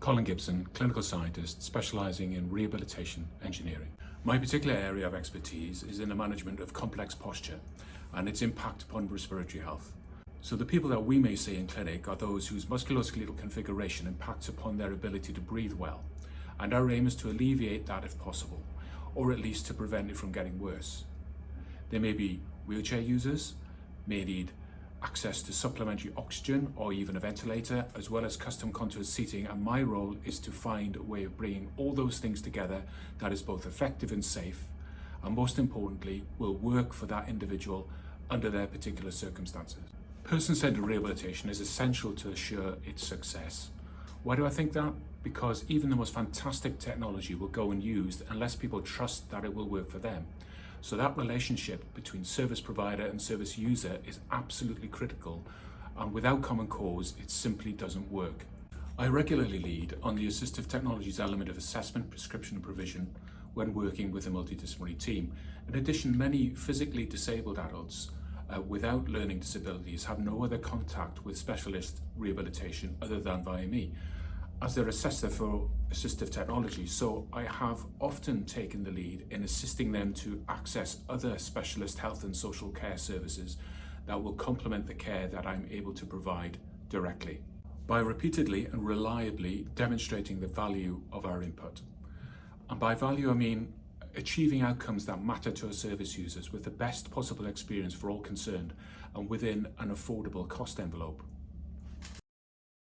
Colin Gibson, clinical scientist specialising in rehabilitation engineering. My particular area of expertise is in the management of complex posture and its impact upon respiratory health. So the people that we may see in clinic are those whose musculoskeletal configuration impacts upon their ability to breathe well, and our aim is to alleviate that if possible, or at least to prevent it from getting worse. They may be wheelchair users, may need access to supplementary oxygen or even a ventilator, as well as custom contoured seating, and my role is to find a way of bringing all those things together that is both effective and safe, and most importantly will work for that individual under their particular circumstances. Person-centered rehabilitation is essential to assure its success. Why do I think that? Because even the most fantastic technology will go unused unless people trust that it will work for them. So that relationship between service provider and service user is absolutely critical, and without common cause, it simply doesn't work. I regularly lead on the assistive technologies element of assessment, prescription and provision when working with a multidisciplinary team. In addition, many physically disabled adults without learning disabilities have no other contact with specialist rehabilitation other than via me as their assessor for assistive technology. So I have often taken the lead in assisting them to access other specialist health and social care services that will complement the care that I'm able to provide directly, by repeatedly and reliably demonstrating the value of our input. And by value, I mean achieving outcomes that matter to our service users with the best possible experience for all concerned and within an affordable cost envelope.